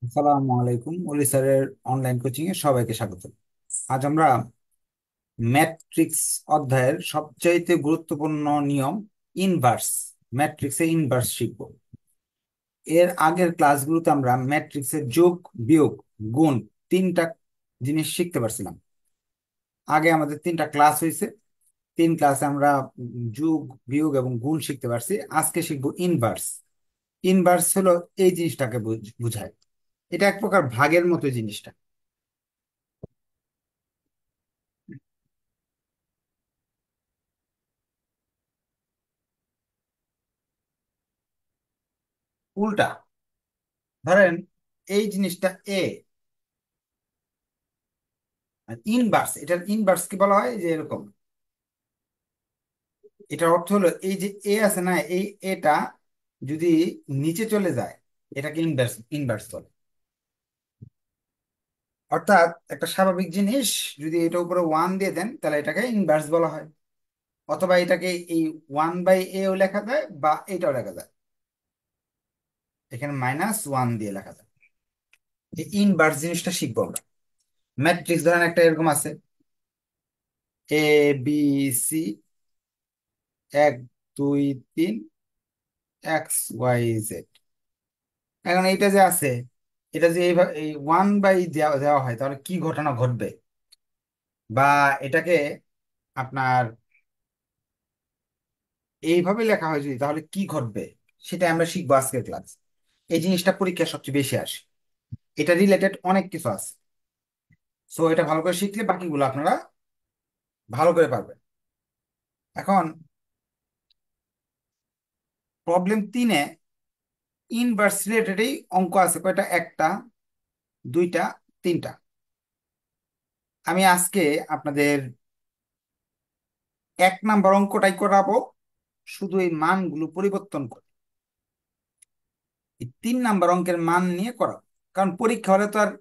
আসসালামু আলাইকুম, ওলি স্যারের অনলাইন কোচিং এ সবাইকে স্বাগত। আজ আমরা ম্যাট্রিক্স অধ্যায়ের সবচাইতে গুরুত্বপূর্ণ নিয়ম ইনভার্স, ম্যাট্রিক্সে ইনভার্স শিখব। এর আগের ক্লাসগুলোতে আমরা ম্যাট্রিক্সের যোগ, বিয়োগ, গুণ তিনটা জিনিস শিখতে পারছিলাম। আগে আমাদের তিনটা ক্লাস হয়েছে, তিন ক্লাসে আমরা যোগ, বিয়োগ এবং গুণ শিখতে পারছি। আজকে শিখবো ইনভার্স। ইনভার্স হলো এই জিনিসটাকে বুঝায়। এটা এক প্রকার ভাগের মতো জিনিসটা। উল্টা, ধরেন এই জিনিসটা এ, আর ইনভার্স, এটার ইনভার্স কি বলা হয়, যে এরকম। এটার অর্থ হলো এই যে এ আছে না, এই এটা যদি নিচে চলে যায়, এটাকে ইনভার্স ইনভার্স বলে। অর্থাৎ একটা স্বাভাবিক জিনিস যদি এটা উপরে ওয়ান দিয়ে দেন তাহলে এটাকে ইনভার্স বলা হয়। অথবা এটাকে এই 1/a ও লেখা যায় বা এটাও লেখা যায়, এখানে -1 দিয়ে লেখা যায়। এই ইনভার্স জিনিসটা শিখবো আমরা। ম্যাট্রিক্স ধরেন একটা এরকম আছে, ABC, 1 2 3, XYZ। এখন এইটা যে আছে, এটা যে এইভাবে এই 1/দেওয়া দেওয়া হয় তাহলে কি ঘটনা ঘটবে, বা এটাকে আপনার এইভাবে লেখা হয় যদি, তাহলে কি ঘটবে, সেটা আমরা শিখবো আজকের ক্লাস। এই জিনিসটা পরীক্ষায় সবচেয়ে বেশি আসে, এটা রিলেটেড অনেক কিছু আছে। সো এটা ভালো করে শিখলে বাকিগুলো আপনারা ভালো করে পারবেন। এখন প্রবলেম 3-এ ইনভার্স রিলেটেডই অঙ্ক আছে কয়টা, একটা, দুইটা, তিনটা। আমি আজকে আপনাদের 1 নাম্বার অঙ্কটাই করাবো, শুধু এই মানগুলো পরিবর্তন করে। এই 3 নাম্বার অঙ্কের মান নিয়ে করাবো, কারণ পরীক্ষা হলে তো আর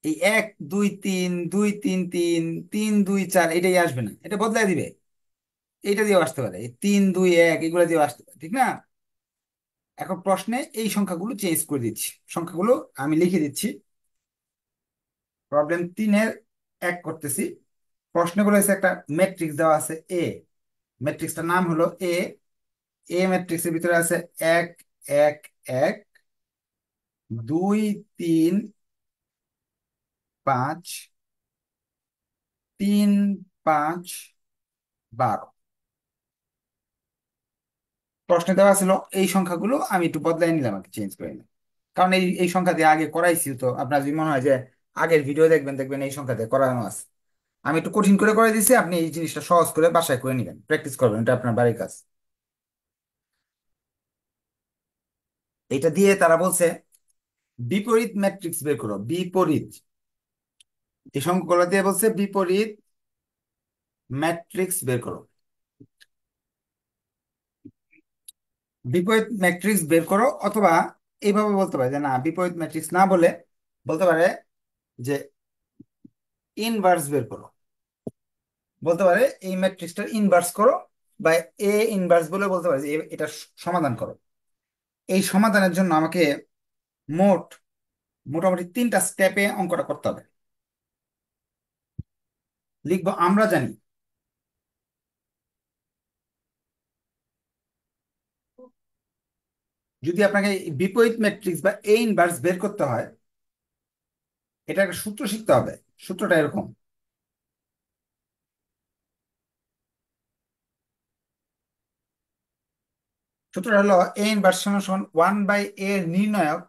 এই 1 2 3 2 3 3 3 2 4 এটাই আসবে না, এটা বদলাই দিবে। এটা দিয়েও আসতে পারে, এই 3 2 1 এগুলো দিয়েও আসতে পারে, ঠিক না? এখন প্রশ্নে এই সংখ্যাগুলো চেঞ্জ করে দিচ্ছি, সংখ্যাগুলো আমি লিখে দিচ্ছি। প্রবলেম 3-এর 1 করতেছি। প্রশ্নগুলো হচ্ছে একটা ম্যাট্রিক্স দেওয়া আছে এ, ম্যাট্রিক্সটার নাম হলো এ। এ ম্যাট্রিক্সের ভিতরে আছে 1 1 1, 2 3 5, 3 5 12। প্রশ্নে দেওয়া ছিল এই সংখ্যাগুলো, আমি একটু বদলাই নিলাম আর চেঞ্জ করে নিলাম। কারণ এই এই সংখ্যা দিয়ে আগে করাইছি, তো আপনার যদি মনে হয় যে আগের ভিডিও দেখবেন, দেখবেন এই সংখ্যা দিয়ে করানো আছে। আমি একটু কঠিন করে করে দিছি, আপনি এই জিনিসটা সহজ করে বাসায় করে নেবেন, প্র্যাকটিস করবেন, এটা আপনার বাড়ির কাজ। এটা দিয়ে তারা বলছে বিপরীত ম্যাট্রিক্স বের করো, বিপরীত। এই সংখ্যাগুলো দিয়ে বলছে বিপরীত ম্যাট্রিক্স বের করো। বিপরীত ম্যাট্রিক্স বের করো, অথবা এইভাবে বলতে পারে যে না, বিপরীত ম্যাট্রিক্স না বলে বলতে পারে যে ইনভার্স বের করো। বলতে পারে এই ম্যাট্রিক্সটার ইনভার্স করো, বা এ ইনভার্স বলে বলতে পারে যে এটা সমাধান করো। এই সমাধানের জন্য আমাকে মোট মোটামুটি 3টা স্টেপে অঙ্কটা করতে হবে। লিখবো, আমরা জানি যদি আপনাকে এই বিপরীত ম্যাট্রিক্স বা এ ইনভার্স বের করতে হয়, এটা একটা সূত্র শিখতে হবে। সূত্রটা এরকম, সূত্রটা হলো এ ইনভার্স সমান সমান 1/a এর নির্ণায়ক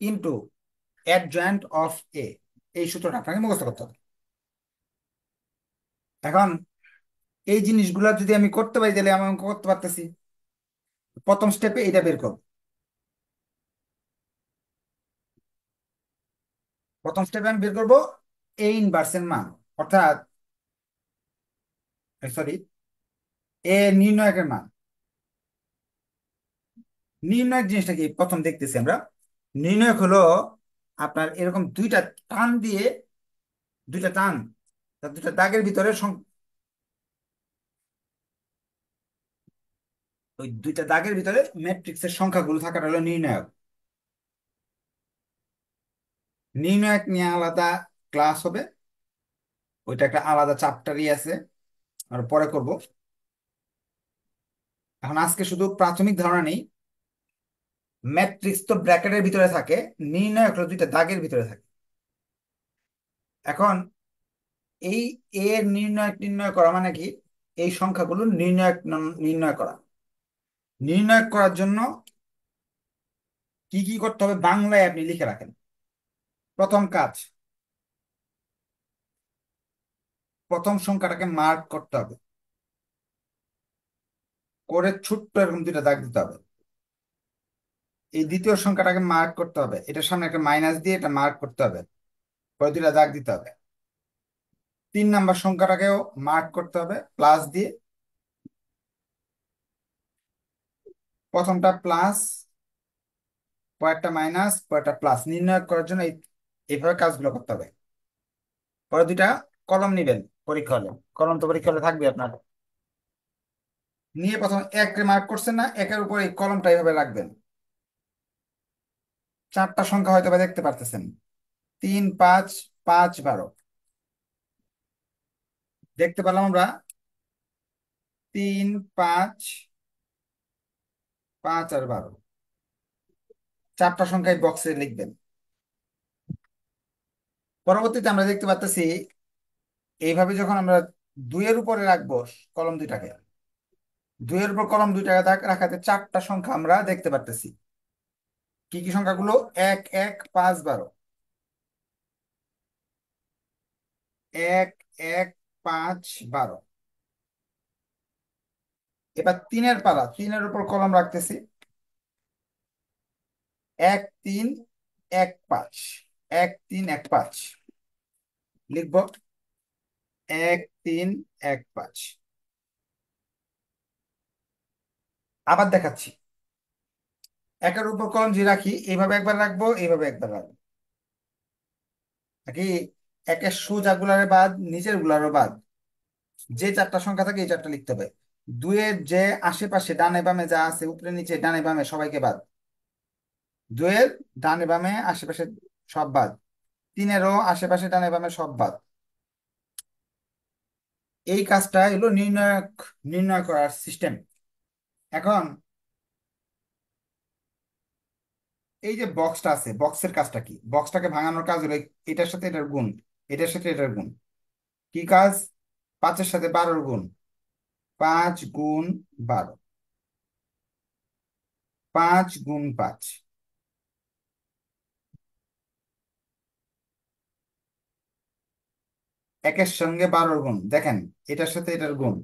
ইন্টু অ্যাডজয়েন্ট অফ এ। এই সূত্রটা আপনাকে মুখস্থ করতে হবে। এখন এই জিনিসগুলো যদি আমি করতে পারি তাহলে আমি অঙ্ক করতে পারতেছি। প্রথম স্টেপে এটা বের করব। প্রথম স্টেপে আমি বের করব এ ইনভার্সের মান, অর্থাৎ সরি, এ নির্ণায়কের মান। নির্ণায়ক জিনিসটা কি প্রথম দেখতেছি আমরা। নির্ণায়ক হলো আপনার এরকম দুইটা টান দিয়ে, দুইটা টান, তার দুইটা দাগের ভিতরে ওই দুইটা দাগের ভিতরে ম্যাট্রিক্সের সংখ্যাগুলো থাকাটা হলো নির্ণায়ক। নির্ণায়ক নিয়ে আলাদা ক্লাস হবে, ওইটা একটা আলাদা চ্যাপ্টারই আছে, আর পরে করব। এখন আজকে শুধু প্রাথমিক ধারণা নেই। ম্যাট্রিক্স তো ব্র্যাকেটের ভিতরে থাকে, নির্ণায়ক হলো দুইটা দাগের ভিতরে থাকে। এখন এই এর নির্ণায়ক নির্ণয় করা মানে কি, এই সংখ্যাগুলো নির্ণয় করা। নির্ণয় করার জন্য কি কি করতে হবে বাংলায় আপনি লিখে রাখেন। প্রথম কাজ, প্রথম সংখ্যাটাকে মার্ক করতে হবে, করে ছোট্ট এরকম দুইটা দাগ দিতে হবে। এই দ্বিতীয় সংখ্যাটাকে মার্ক করতে হবে, এটার সামনে একটা মাইনাস দিয়ে এটা মার্ক করতে হবে, করে দুইটা দাগ দিতে হবে। 3 নাম্বার সংখ্যাটাকেও মার্ক করতে হবে প্লাস দিয়ে, প্রথমটা প্লাস, পরেরটা মাইনাস, পরেরটা প্লাস। নির্ণয় করার জন্য এইভাবে কাজগুলো করতে হবে। পরে দুইটা কলম নিবেন পরীক্ষা হলে, কলম তো পরীক্ষা হলে থাকবে আপনার। নিয়ে প্রথম এক মার্ক করছেন না, একের উপর এই কলমটা এইভাবে রাখবেন। 4টা সংখ্যা হয়তো বা দেখতে পারতেছেন, 3, 5, 5, 12 দেখতে পেলাম আমরা। 3, 5, 5 আর 12, 4টা সংখ্যায় বক্সে লিখবেন। পরবর্তীতে আমরা দেখতে পাচ্ছি, এইভাবে যখন আমরা দুইয়ের উপরে রাখবো কলম দুইটাকে, দুইয়ের উপর কলম দুইটাকে রাখাতে 4টা সংখ্যা আমরা দেখতে পারতেছি। কি কি সংখ্যাগুলো? 1, 1, 5, 12। 1, 1, 5, 12। এবার তিনের পালা, তিনের উপর কলম রাখতেছি। 1, 3, 1, 5। 1, 3, 1, 5 লিখবো। 1, 3, 1, 5। আবার দেখাচ্ছি, একের উপর কলম যে রাখি এইভাবে একবার রাখবো, এইভাবে একবার রাখবো নাকি, একের সোজা গুলারে বাদ, নিচের গুলারও বাদ। যে 4টা সংখ্যা থাকে এই 4টা লিখতে হবে। দুইয়ের যে আশেপাশে ডানে বামে যা আছে, উপরে নিচে ডানে বামে সবাইকে বাদ। দুইয়ের ডানে বামে আশেপাশে সব বাদ। তিনেরও আশেপাশে ডানে বামে সব বাদ। এই কাজটা হলো নির্ণয় করার সিস্টেম। এখন এই যে বক্সটা আছে, বক্সের কাজটা কি? বক্সটাকে ভাঙানোর কাজ হলো এটার সাথে এটার গুণ, এটার সাথে এটার গুণ। কি কাজ? 5-এর সাথে 12-র গুণ, 5 গুণ 12, 5 গুণ 5। একের সঙ্গে 12-র গুণ দেখেন, এটার সাথে এটার গুণ,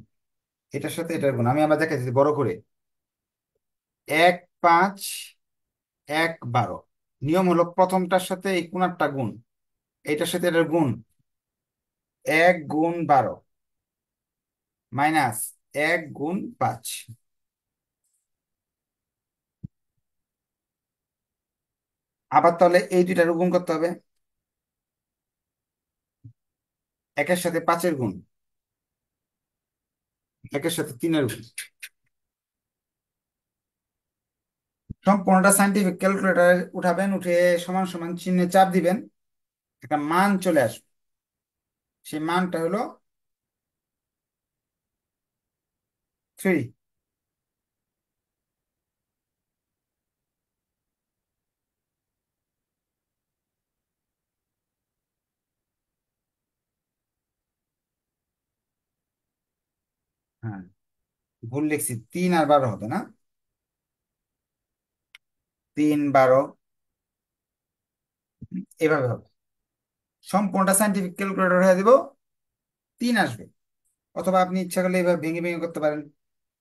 এটার সাথে এটার গুণ। আমি আবার দেখাচ্ছি বড় করে। 1, 5, 1, 12। নিয়ম হলো প্রথমটার সাথে এই কোণারটা গুণ, এটার সাথে এটার গুণ। 1 গুণ 12 মাইনাস 1 গুণ 5। আবার তাহলে এই দুইটার গুণ করতে হবে, একের সাথে 5-এর গুণ, একের সাথে 3-এর গুণ। সম্পূর্ণটা সাইন্টিফিক ক্যালকুলেটরে উঠাবেন, উঠে সমান সমান চিহ্নে চাপ দিবেন, একটা মান চলে আসবে। সেই মানটা হলো 3। হ্যাঁ, ভুল লিখছি, 3 আর 12 হবে না, 3, 12 এভাবে হবে। সম্পূর্ণটা সাইন্টিফিক ক্যালকুলেটর হয়ে দিব, 3 আসবে। অথবা আপনি ইচ্ছা করলে এইভাবে ভেঙে ভেঙে করতে পারেন,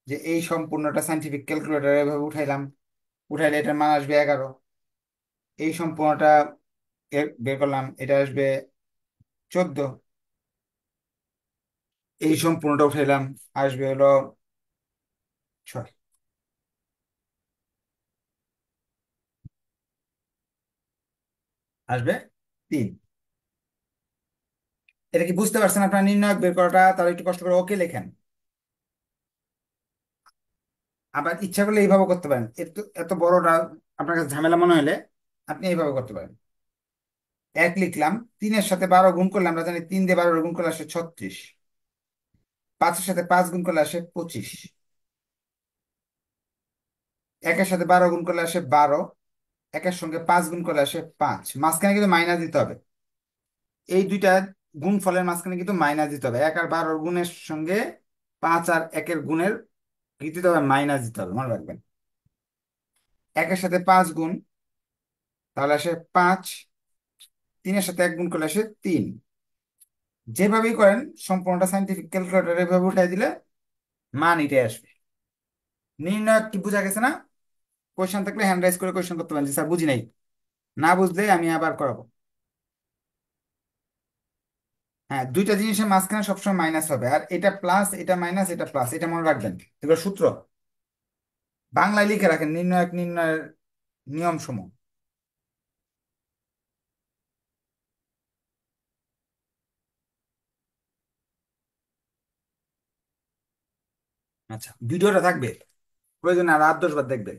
যে এই সম্পূর্ণটা সাইন্টিফিক ক্যালকুলেটর এভাবে উঠাইলাম, উঠাইলে এটার মান আসবে 11। এই সম্পূর্ণটা বের করলাম, এটা আসবে 14। এই সম্পূর্ণটা উঠাইলাম, আসবে হলো 6। আসবে 3। এটা কি বুঝতে পারছেন আপনার? নির্ণায়ক বের করাটা তাহলে একটু কষ্ট করে ওকে লেখেন। আবার ইচ্ছা করলে এইভাবে করতে পারেন, এত এত বড়টা আপনার কাছে ঝামেলা মনে হলে আপনি এইভাবে করতে পারেন। এক লিখলাম। 3-এর সাথে 12 গুণ করলে আমরা জানি 3 দিয়ে 12 গুণ করলে আসে 36। 5-এর সাথে 5 গুণ করলে আসে 25। 1-এর সাথে 12 গুণ করলে আসে 12। 1-এর সঙ্গে 5 গুণ করলে আসে 5। মাঝখানে কিন্তু মাইনাস দিতে হবে। এই দুইটা গুণ ফলের মাঝখানে কিন্তু মাইনাস দিতে হবে। 1 আর 12 গুণের সঙ্গে 5 আর 1-এর গুণের কি দিতে হবে? মাইনাস দিতে হবে, মনে রাখবেন। 1-এর সাথে 5 গুণ, তাহলে আসে 5। 3-এর সাথে 1 গুণ করলে আসে 3। যেভাবেই করেন সম্পূর্ণটা সাইন্টিফিক ক্যালকুলেটর এভাবে উঠাই দিলে মান এটাই আসবে। নির্ণয় কি বোঝা গেছে না? কোয়েশ্চেন থাকলে হ্যান্ড রাইজ করে কোয়েশ্চেন করতে পারেন যে স্যার বুঝি নাই। না বুঝলে আমি আবার করাবো। হ্যাঁ, দুইটা জিনিসের মাঝখানে সবসময় মাইনাস হবে, আর এটা প্লাস, এটা মাইনাস, এটা প্লাস, এটা মনে রাখবেন। এগুলো সূত্র বাংলায় লিখে রাখেন, নির্ণায়ক নির্ণয়ের নিয়ম সমূহ। আচ্ছা, ভিডিওটা থাকবে, প্রয়োজনে আর 8-10 বার দেখবেন।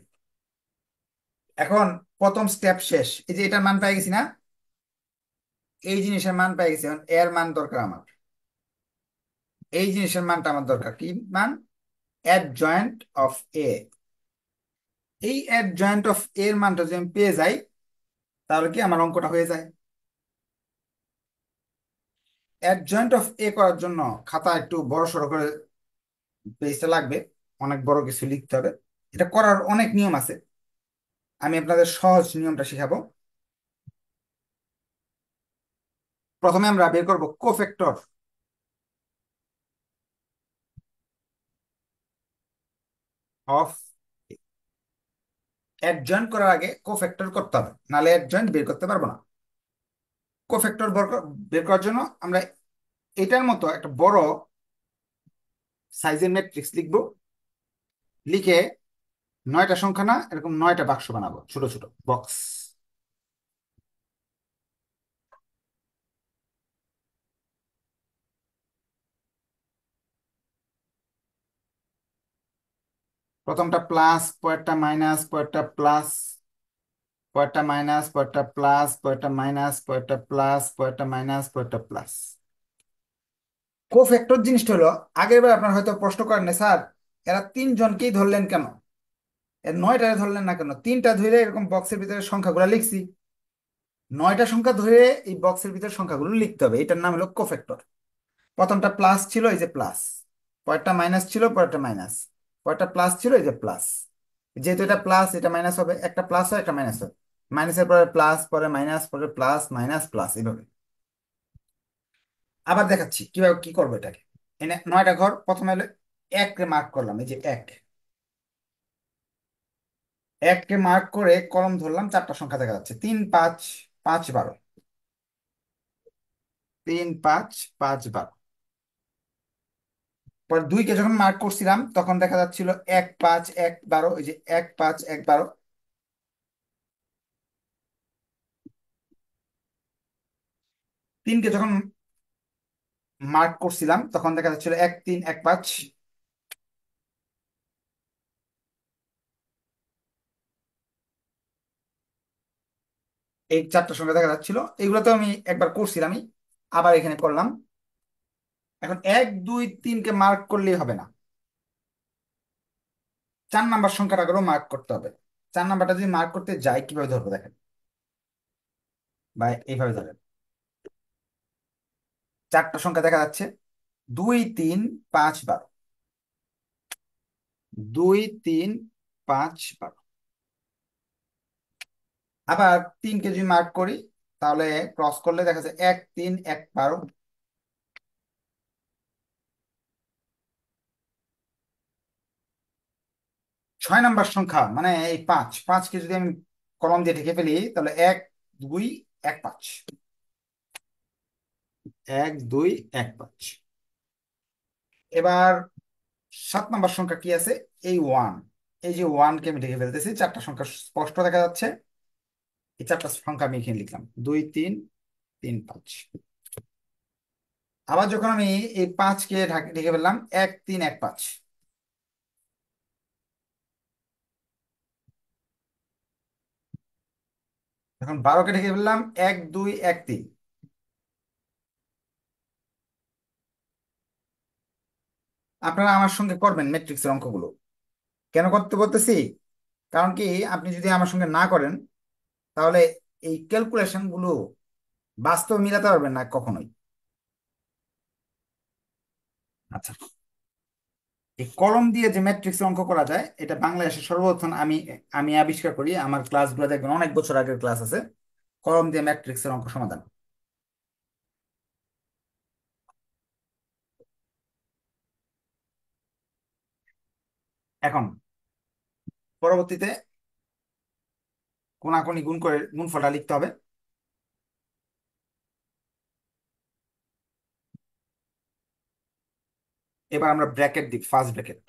এখন প্রথম স্টেপ শেষ। এই যে এটার মান পেয়ে গেছি না, এই জিনিসের মান পেয়ে গেছি। এখন এর মান দরকার আমার, এই জিনিসের মানটা আমার দরকার। কি মান? অ্যাডজয়েন্ট অফ এ। এই অ্যাডজয়েন্ট অফ এর মানটা যদি আমি পেয়ে যাই, তাহলে কি আমার অঙ্কটা হয়ে যায়। অ্যাডজয়েন্ট অফ এ করার জন্য খাতা একটু বড় সড়ো করে পেজটা লাগবে, অনেক বড় কিছু লিখতে হবে। এটা করার অনেক নিয়ম আছে, আমি আপনাদের সহজ নিয়মটা শিখাবো। প্রথমে আমরা বের করব কোফ্যাক্টর অফ। অ্যাডজয়েন্ট করার আগে কোফ্যাক্টর করতে হবে, নাহলে অ্যাডজয়েন্ট বের করতে পারবো না। কোফ্যাক্টর বের করার জন্য আমরা এটার মতো একটা বড় সাইজের ম্যাট্রিক্স লিখবো। লিখে 9টা সংখ্যা না, এরকম 9টা বাক্স বানাবো, ছোট ছোট বক্স। প্রথমটা প্লাস, পরেরটা মাইনাস, পরেরটা প্লাস, পরেরটা মাইনাস, পরেরটা প্লাস, পরেরটা মাইনাস, পরেরটা প্লাস, পরেরটা মাইনাস, পরেরটা প্লাস। কোফ্যাক্টর জিনিসটা হলো, আগের বার আপনার হয়তো প্রশ্ন করেন না, স্যার এরা তিনজনকেই ধরলেন কেন, এর 9টা ধরলেন না কেন? তিনটা ধরে এরকম বক্সের ভিতরে সংখ্যাগুলো লিখছি, 9টা সংখ্যা ধরে এই বক্সের ভিতরে সংখ্যাগুলো লিখতে হবে। এটার নাম হলো কোফ্যাক্টর। প্রথমটা প্লাস ছিল, এই যে প্লাস। পরেরটা মাইনাস ছিল, পরেরটা মাইনাস। পরেরটা প্লাস ছিল, এই যে প্লাস। যেহেতু এটা প্লাস, এটা মাইনাস হবে, একটা প্লাস হয় একটা মাইনাস হয়। মাইনাসের পরে প্লাস, পরে মাইনাস, পরে প্লাস, মাইনাস, প্লাস, এইভাবে। আবার দেখাচ্ছি কিভাবে কি করবো এটাকে। এনে 9টা ঘর, প্রথমে হলো 1 কে মার্ক করলাম, এই যে 1। 1 কে মার্ক করে কলম ধরলাম, 4টা সংখ্যা দেখা যাচ্ছে, 3, 5, 5, 12। 3, 5, 5, 12। পরে 2 কে যখন মার্ক করছিলাম তখন দেখা যাচ্ছিল 1, 5, 1, 12, এই যে 1, 5, 1, 12। 3 কে যখন মার্ক করছিলাম তখন দেখা যাচ্ছিল 1, 3, 1, 5। এই 4টা সংখ্যা দেখা যাচ্ছিল, এগুলো তো আমি একবার করছিলামই, আবার এখানে করলাম। এখন 1, 2, 3 কে মার্ক করলেই হবে না, 4 নাম্বার সংখ্যাটাকেও মার্ক করতে হবে। 4 নাম্বারটা যদি মার্ক করতে যাই, কিভাবে ধরবো দেখেন, বা এইভাবে ধরেন। 4টা সংখ্যা দেখা যাচ্ছে, 2, 3, 5, 12। 2, 3, 5, 12। আবার 3 কে যদি মার্ক করি, তাহলে ক্রস করলে দেখা যাচ্ছে 1, 3, 1, 12। 6 নাম্বার সংখ্যা মানে এই 5কে যদি আমি কলম দিয়ে ঢেকে ফেলি, তাহলে 1, 2, 1, 5। 1, 2, 1, 5। এবার 7 নাম্বার সংখ্যা কি আছে? এই 1। এই যে 1কে আমি ঢেকে ফেলতেছি, 4টা সংখ্যা স্পষ্ট দেখা যাচ্ছে। এই 4টা সংখ্যা আমি এখানে লিখলাম, 2, 3, 3, 5। আবার যখন আমি এই 5কে ঢেকে ফেললাম, 1, 3, 1, 5। এখন 12 কে লিখে ফেললাম 1 2 1 3। আপনারা আমার সঙ্গে করবেন ম্যাট্রিক্সের অঙ্কগুলো। কেন করতে বলতেছি? কারণ কি, আপনি যদি আমার সঙ্গে না করেন তাহলে এই ক্যালকুলেশন গুলো বাস্তব মিলাতে পারবেন না কখনোই। আচ্ছা, এই কলম দিয়ে যে ম্যাট্রিক্স অঙ্ক করা যায় এটা বাংলাদেশের সর্বপ্রথম আমি আমি আবিষ্কার করি। আমার ক্লাসগুলো দেখবেন অনেক বছর আগের ক্লাস আছে, কলম দিয়ে ম্যাট্রিক্সের অঙ্ক সমাধান। এখন পরবর্তীতে কোনাকুনি গুণ করে গুণফলটা লিখতে হবে। এবার আমরা ব্র্যাকেট দিই, ফার্স্ট ব্র্যাকেট।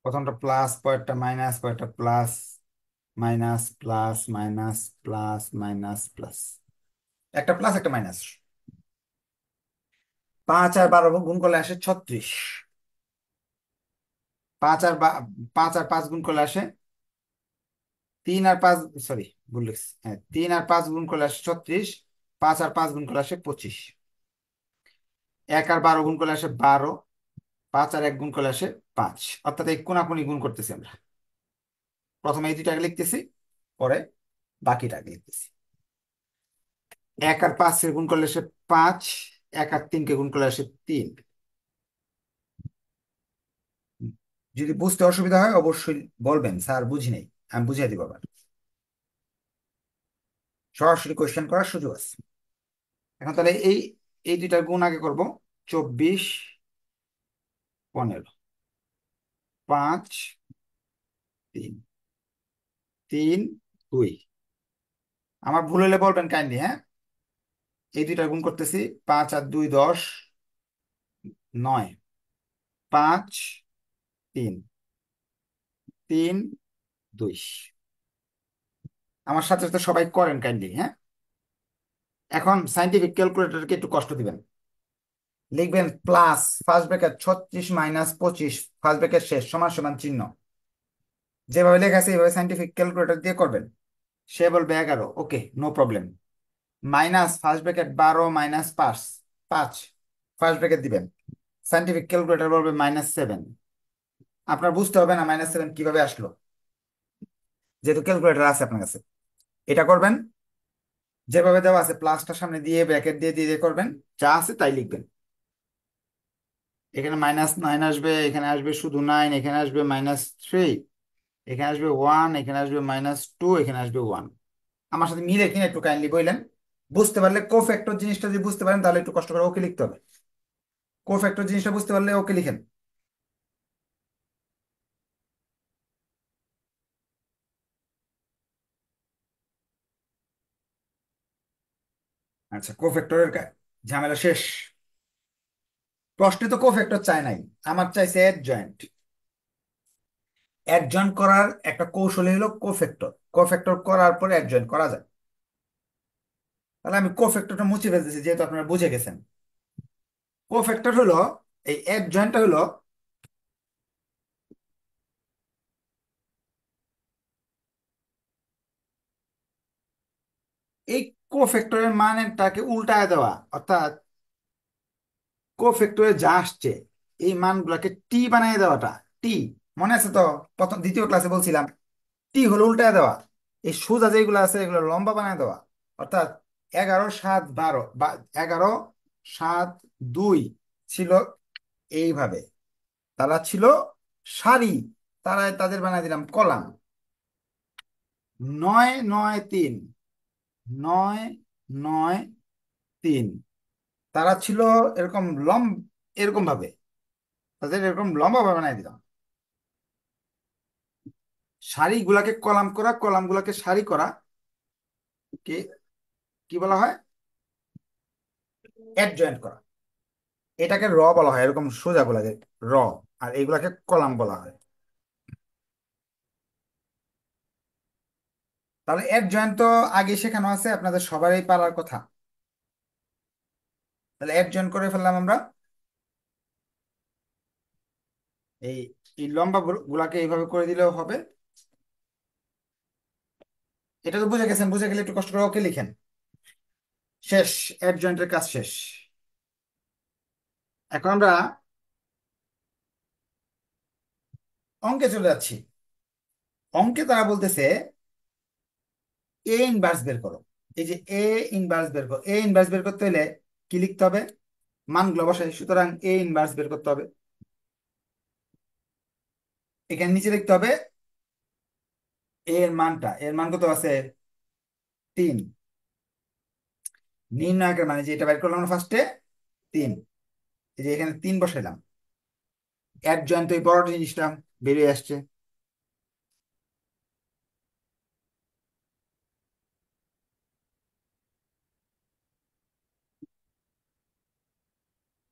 প্রথমটা প্লাস, পরেরটা মাইনাস, পরেরটা plus, minus plus minus plus minus plus, একটা প্লাস একটা মাইনাস। 5 আর 12 গুণ করলে আসে 36। 5 আর 5 গুণ করলে আসে 3 আর 5, সরি ভুল লিখছি, হ্যাঁ 3 আর 5 গুণ করলে আসে 36। 5 আর 5 গুণ করলে আসে 25। 1 আর 12 গুণ করলে আসে 12। 5 আর 1 গুণ করলে আসে 5। অর্থাৎ এই কোনাকুনি গুণ করতেছি আমরা। প্রথমে এই দুইটাকে লিখতেছি, পরে বাকিটাকে লিখতেছি। 1 আর 5 গুণ করলে আসে 5। 1 আর 3 গুণ করলে আসে 3। যদি বুঝতে অসুবিধা হয় অবশ্যই বলবেন, স্যার বুঝি নাই, আমি বুঝিয়ে দিব আবার। সরাসরি কোয়েশ্চেন করার সুযোগ আছে। এখন তাহলে এই এই দুইটার গুণ আগে করব। 24 15, 5 3 3 2। আমার ভুল হলে বলবেন কাইন্ডলি, হ্যাঁ। এই দুইটার গুণ করতেছি, 5 আর 2 10, 9। 5 3 3 2। আমার সাথে সাথে সবাই করেন কাইন্ডলি, হ্যাঁ। এখন সাইন্টিফিক ক্যালকুলেটরকে একটু কষ্ট দিবেন। লিখবেন plus first bracket 36 minus 25 first bracket শেষ সমান সমান চিহ্ন। যেভাবে লেখা আছে এইভাবে সাইন্টিফিক ক্যালকুলেটর দিয়ে করবেন। সে বলবে 11, okay no problem. Minus first bracket 12 minus 5, 5 first bracket দিবেন। সাইন্টিফিক ক্যালকুলেটর বলবে -7। আপনার বুঝতে হবে না -7 কিভাবে আসলো, যেহেতু ক্যালকুলেটর আছে আপনার কাছে। এটা করবেন যেভাবে দেওয়া আছে, প্লাসটার সামনে দিয়ে ব্র্যাকেট দিয়ে দিয়ে দিয়ে করবেন, যা আছে তাই লিখবেন। এখানে -9 আসবে, এখানে আসবে শুধু 9, এখানে আসবে -3, এখানে আসবে 1, এখানে আসবে -2, এখানে আসবে 1। আমার সাথে মিলে কিনা একটু কাইন্ডলি বললেন। বুঝতে পারলে কোফ্যাক্টর জিনিসটা যদি বুঝতে পারেন তাহলে একটু কষ্ট করে ওকে লিখতে হবে। কোফ্যাক্টর জিনিসটা বুঝতে পারলে ওকে লিখেন। আচ্ছা, কোফ্যাক্টরের ঝামেলা শেষ। প্রশ্নে তো কোফ্যাক্টর চাই নাই, আমার চাইছে অ্যাডজয়েন্ট। অ্যাডজয়েন্ট করার একটা কৌশল হলো কোফ্যাক্টর। কোফ্যাক্টর করার পরে অ্যাডজয়েন্ট করা যায়। তাহলে আমি কোফ্যাক্টরটা মুছে ফেলতেছি, যেহেতু আপনারা বুঝে গেছেন। কোফ্যাক্টর হলো, এই অ্যাডজয়েন্টটা হলো, এই কোফ্যাক্টরের মানটাকে উল্টায় দেওয়া। অর্থাৎ কোফ্যাক্টরে যা আসছে এই মানগুলোকে টি বানিয়ে দেওয়াটা। টি মনে আছে তো, প্রথম দ্বিতীয় ক্লাসে বলছিলাম টি হলো উল্টায় দেওয়া। এই সোজা যেগুলো আছে এগুলো লম্বা বানায় দেওয়া। অর্থাৎ 11 7 12 বা 11 7 2 ছিল এইভাবে, তারা ছিল সারি, তারা তাদের বানায় দিলাম কলাম। 9 9 3, 9 9 3, তারা ছিল এরকম এরকম ভাবে, তাদের এরকম লম্বা ভাবে বানাই দিলাম। সারি গুলাকে কলাম করা, কলাম গুলাকে সারি করা কে কি বলা হয়? অ্যাডজয়েন্ট করা। এটাকে র বলা হয়, এরকম সোজা গুলাকে র, আর এগুলাকে কলাম বলা হয়। তাহলে অ্যাডজয়েন্ট তো আগে শেখানো আছে, আপনাদের সবারই পারার কথা। তাহলে অ্যাড করে ফেললাম আমরা। এই এই লম্বা গুলাকে এইভাবে করে দিলেও হবে। এটা তো বুঝে গেছেন, বুঝে গেলে একটু কষ্ট করে ওকে লিখেন। শেষ, অ্যাড কাজ শেষ। এখন আমরা অঙ্কে চলে যাচ্ছি। অঙ্কে তারা বলতেছে এ ইনভার্স বের করো। এই যে এ ইনভার্স বের করো, এ ইনভার্স বের করতে হলে কি লিখতে হবে? মানগুলো বসাই, সুতরাং এ ইনভার্স বের করতে হবে। এখানে নিচে লিখতে হবে এর মান কত আছে? 3। নির্ণায়কের মানে যে এটা বের করলাম না ফার্স্টে, 3। এই যে এখানে 3 বসাইলাম। অ্যাড জয়েন্ট তো এই বড় জিনিসটা বেরিয়ে আসছে।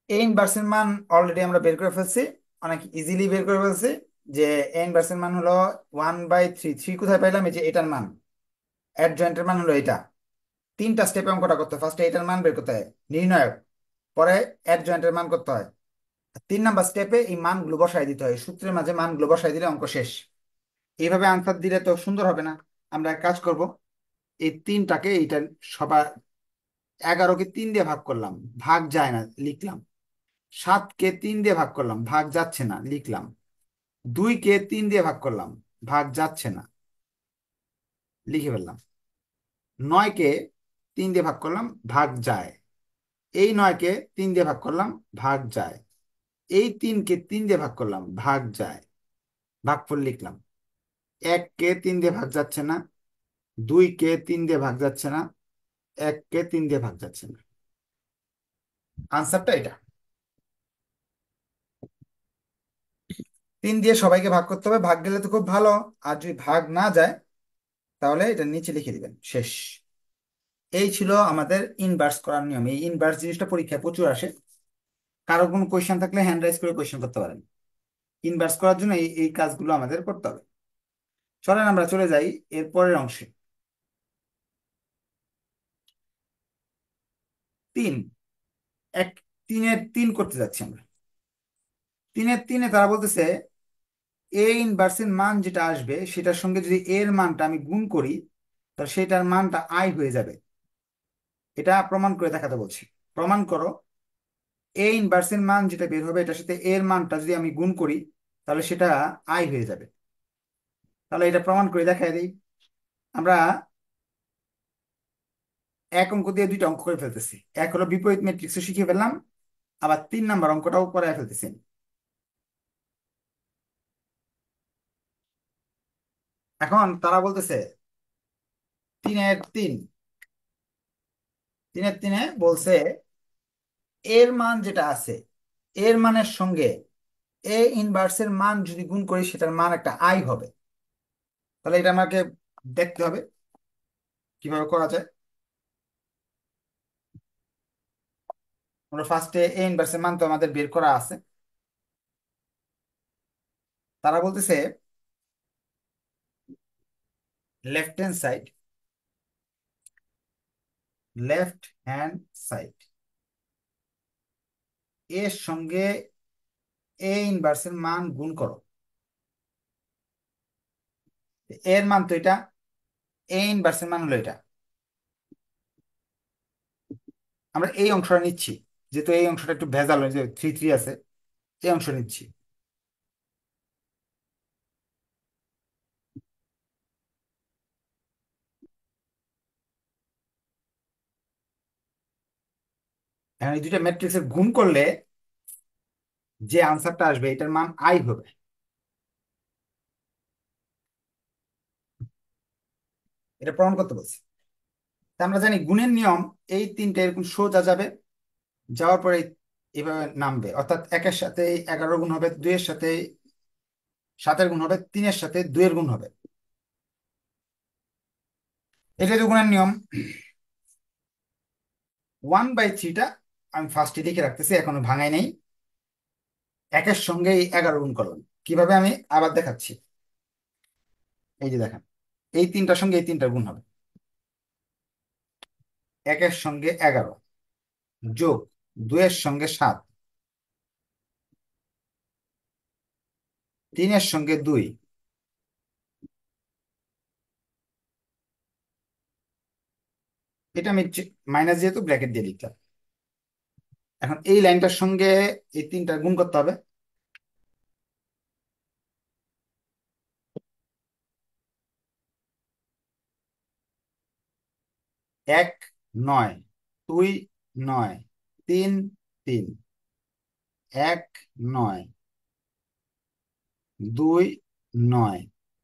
এ ইনভার্সের মান অলরেডি আমরা বের করে ফেলছি, অনেক ইজিলি বের করে ফেলছি। যে এ ইনভার্সের মান হলো 1/3। 3 কোথায় পাইলাম? এই যে এটার মান। অ্যাড জয়েন্টের মান হলো এটা। 3টা স্টেপে অঙ্কটা করতে হয়। ফার্স্টে এটার মান বের করতে হয়, নির্ণায়ক। পরে অ্যাড জয়েন্টের মান করতে হয়। 3 নাম্বার স্টেপে এই মানগুলো বসাই দিতে হয়, সূত্রের মাঝে মানগুলো বসাই দিলে অঙ্ক শেষ। এইভাবে আনসার দিলে তো সুন্দর হবে না। আমরা এক কাজ করব, এই 3টাকে এইটা সবার 11কে 3 দিয়ে ভাগ করলাম, ভাগ যায় না, লিখলাম। 7কে 3 দিয়ে ভাগ করলাম, ভাগ যাচ্ছে না, লিখলাম। 2কে 3 দিয়ে ভাগ করলাম, ভাগ যাচ্ছে না, লিখে ফেললাম। 9কে 3 দিয়ে ভাগ করলাম, ভাগ যায়। এই 9কে 3 দিয়ে ভাগ করলাম, ভাগ যায়। এই 3কে 3 দিয়ে ভাগ করলাম, ভাগ যায়। ভাগফল লিখলাম। 1কে 3 দিয়ে ভাগ যাচ্ছে না, 2কে 3 দিয়ে ভাগ যাচ্ছে না, 1কে 3 দিয়ে ভাগ যাচ্ছে না। আনসারটা এটা। 3 দিয়ে সবাইকে ভাগ করতে হবে, ভাগ গেলে তো খুব ভালো। আর যদি ভাগ না যায় তাহলে এটা নিচে লিখে দিবেন, শেষ। এই ছিল আমাদের ইনভার্স করার নিয়ম। এই ইনভার্স জিনিসটা পরীক্ষায় প্রচুর আসে। কারো কোনো কোয়েশ্চেন থাকলে হ্যান্ড রাইজ করে কোয়েশ্চেন করতে পারেন। ইনভার্স করার জন্য এই এই কাজগুলো আমাদের করতে হবে। চলেন আমরা চলে যাই এর পরের অংশে। 3, এক 3-এর 3 করতে যাচ্ছি আমরা। 3-এর 3-এ তারা বলতেছে এ ইনভার্সের মান যেটা আসবে সেটার সঙ্গে যদি এর মানটা আমি গুণ করি, তাহলে সেটার মানটা আই হয়ে যাবে। এটা প্রমাণ করে দেখাতে বলছি। প্রমাণ করো এ ইনভার্সের মান যেটা বের হবে এটার সাথে এর মানটা যদি আমি গুণ করি তাহলে সেটা আই হয়ে যাবে। তাহলে এটা প্রমাণ করে দেখাই দিই। আমরা এক অঙ্ক দিয়ে 2টা অঙ্ক করে ফেলতেছি। এক হলো বিপরীত ম্যাট্রিক্স শিখিয়ে ফেললাম, আবার 3 নাম্বার অঙ্কটাও করে ফেলতেছি। এখন তারা বলতেছে 3-এর 3, 3-এর 3-এ বলছে এর মান যেটা আছে এর মানের সঙ্গে এ ইনভার্সের মান যদি গুণ করি সেটার মান একটা আই হবে। তাহলে এটা আমাকে দেখতে হবে কিভাবে করা যায়। আমরা ফার্স্টে এ ইনভার্সের মান তো আমাদের বের করা আছে। তারা বলতেছে left hand side, left hand side এর সঙ্গে এ ইনভার্সের মান গুণ করো। এর মান তো এটা, এ ইনভার্সের মান হলো এটা। আমরা এই অংশটা নিচ্ছি, যেহেতু এই অংশটা একটু ভেজাল, যে 3-3 আছে, এই অংশ নিচ্ছি। এখন এই 2টা ম্যাট্রিক্সের গুণ করলে যে আনসারটা আসবে এটার মান আই হবে। এটা প্রমাণ করতে বলছি। তা আমরা জানি গুণের নিয়ম, এই 3টা এরকম সোজা যাবে, যাওয়ার পরে এইভাবে নামবে। অর্থাৎ 1-এর সাথে 11 গুণ হবে, 2-এর সাথে 7-এর গুণ হবে, 3-এর সাথে 2-এর গুণ হবে। এটা তো গুণের নিয়ম। 1/3টা আমি ফার্স্টে লিখে রাখতেছি, এখনো ভাঙাই নাই। 1-এর সঙ্গে এই 11 গুণ করলাম। কিভাবে আমি আবার দেখাচ্ছি। এই যে দেখেন, এই 3টার সঙ্গে এই 3টার গুণ হবে। 1-এর সঙ্গে 11 যোগ দুইয়ের সঙ্গে সাত, তিনের সঙ্গে দুই। এটা আমি মাইনাস যেহেতু ব্র্যাকেট দিয়ে লিখলাম। এখন এই লাইনটার সঙ্গে এই তিনটা গুণ করতে হবে। এক নয়, দুই নয়, তিন তিন, এক নয়, দুই নয়,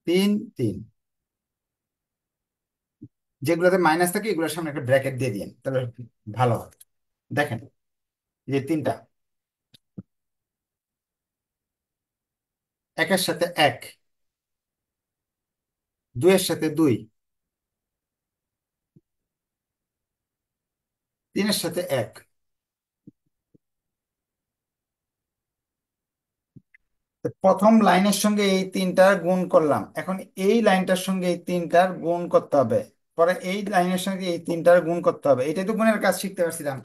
তিন তিন। যেগুলোতে মাইনাস থাকে এগুলোর সামনে একটা ব্র্যাকেট দিয়ে দিন, তাহলে ভালো হয়। দেখেন, এই যে তিনটা, একের সাথে এক, দুইয়ের সাথে দুই, তিনের সাথে এক। তো প্রথম লাইনের সঙ্গে এই তিনটার গুণ করলাম, এখন এই লাইনটার সঙ্গে এই তিনটার গুণ করতে হবে, পরে এই লাইনের সঙ্গে এই তিনটার গুণ করতে হবে। এটাই তো গুণের কাজ শিখতে পারছিলাম।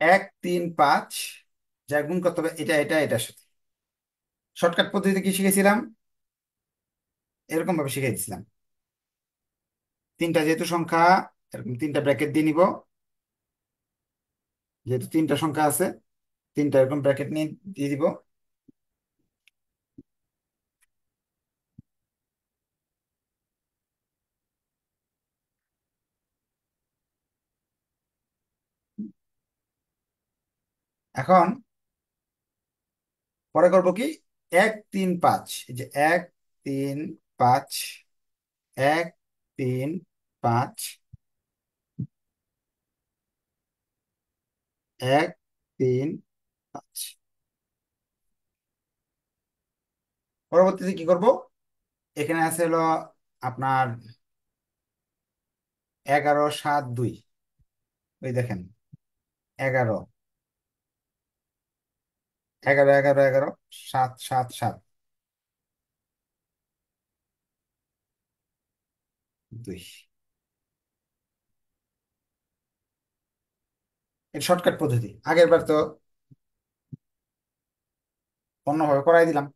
এক তিন পাঁচ, যা গুণ করতে হবে এটা এটা এটার সাথে। শর্টকাট পদ্ধতিতে কি শিখেছিলাম, এরকম ভাবে শিখিয়ে দিছিলাম। তিনটা যেহেতু সংখ্যা, এরকম তিনটা ব্র্যাকেট দিয়ে নিব। যেহেতু তিনটা সংখ্যা আছে, তিনটা এরকম ব্র্যাকেট নিয়ে দিয়ে দিব। এখন পরে করব কি, এক তিন পাঁচ, এই যে এক তিন পাঁচ, এক তিন পাঁচ, এক তিন পাঁচ। পরবর্তীতে কি করব, এখানে আছে হলো আপনার 11 7 2। ওই দেখেন, 11 11 11 11, 7 7 7, 2। এটা শর্টকাট পদ্ধতি, আগের বার তো অন্যভাবে করাই দিলাম।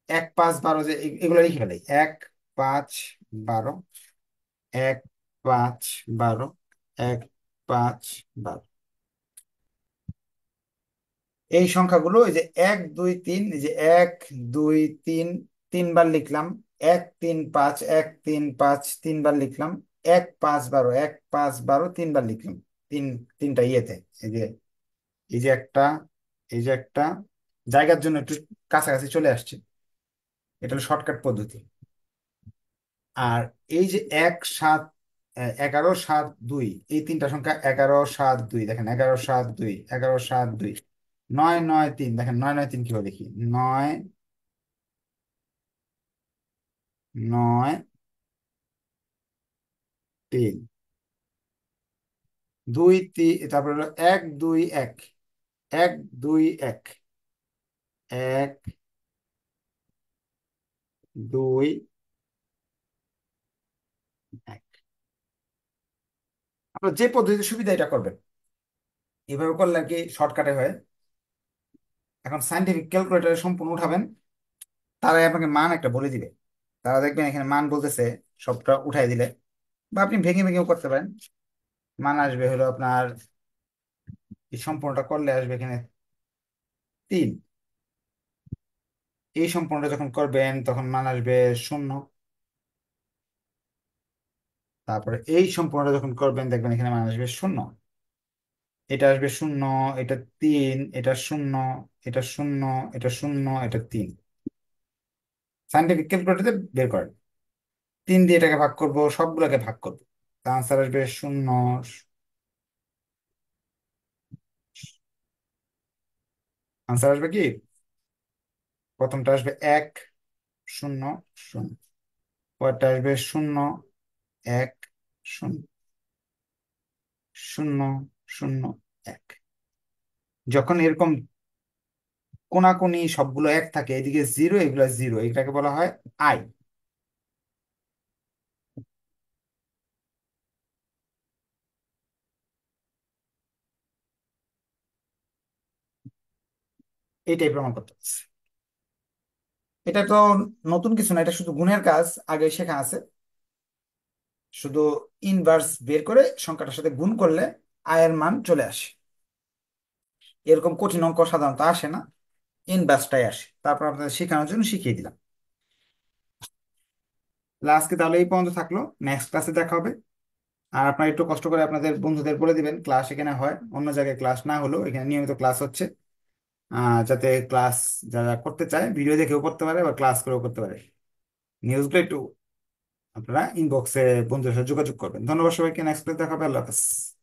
1 5 12, যে এগুলো লিখে ফেলাই, 1 5 12, 1 5 12, 1 5 12। এই সংখ্যাগুলো, এই যে 1 2 3, এই যে 1 2 3, তিনবার লিখলাম। 1 3 5, 1 3 5, তিনবার লিখলাম। 1 5 12, 1 5 12, তিনবার লিখলাম। তিন, তিনটা ইয়েতে, এই যে, এই যে একটা, এই যে একটা, জায়গার জন্য একটু কাছাকাছি চলে আসছে। এটা হলো শর্টকাট পদ্ধতি। আর এই যে 11 7 2, এই তিনটা সংখ্যা 11 7 2, দেখেন 11 7 2, 11 7 2, 9 9 3, দেখেন 9 9 3 কিভাবে দেখি, 9 9 3, 2 3, তারপরে হলো 1 2 1, 1 2 1, 1 2 1। আপনার যে পদ্ধতিতে সুবিধা এটা করবেন, এভাবে করলে আর কি শর্টকাটে হয়। এখন সাইন্টিফিক ক্যালকুলেটারে সম্পূর্ণ উঠাবেন, তারাই আপনাকে মান একটা বলে দিবে। তারা দেখবেন এখানে মান বলতেছে, সবটা উঠাই দিলে, বা আপনি ভেঙে ভেঙেও করতে পারেন। মান আসবে হলো আপনার, এই সম্পূর্ণটা করলে আসবে এখানে 3। এই সম্পূর্ণটা যখন করবেন তখন মান আসবে 0। তারপরে এই সম্পূর্ণটা যখন করবেন দেখবেন এখানে মান আসবে 0। এটা আসবে 0, এটা 3, এটা 0, এটা 0, এটা 0, এটা 3। সাইন্টিফিক ক্যালকুলেটরে বের করেন, 3 দিয়ে এটাকে ভাগ করব, সবগুলোকে ভাগ করব, আনসার আসবে 0। আনসার আসবে কি, প্রথমটা আসবে 1 0 0, পরেরটা আসবে 0 1 0 0 0 1। যখন এরকম কোনাকুনি সবগুলো এক থাকে, এদিকে জিরো, এগুলো জিরো, এটাকে বলা হয় আই। এটাই প্রমাণ করতে হচ্ছে। এটা তো নতুন কিছু না, এটা শুধু গুণের কাজ, আগে শেখা আছে। শুধু ইনভার্স বের করে সংখ্যাটার সাথে গুণ করলে আয়ের মান চলে আসে। এরকম কঠিন অঙ্ক সাধারণত আসে না, ইনভার্সটাই আসে। তারপর আপনাদের শেখানোর জন্য শিখিয়ে দিলাম। আজকে তাহলে এই পর্যন্ত থাকলো, নেক্সট ক্লাসে দেখা হবে। আর আপনারা একটু কষ্ট করে আপনাদের বন্ধুদের বলে দিবেন ক্লাস এখানে হয়, অন্য জায়গায় ক্লাস না হলেও এখানে নিয়মিত ক্লাস হচ্ছে। যাতে ক্লাস যারা করতে চায় ভিডিও দেখেও করতে পারে বা ক্লাস করেও করতে পারে। নিউজগুলো একটু আপনারা ইনবক্সে বন্ধুদের সাথে যোগাযোগ করবেন। ধন্যবাদ সবাইকে, নেক্সট ক্লাস দেখা হবে, আল্লাহ হাফেজ।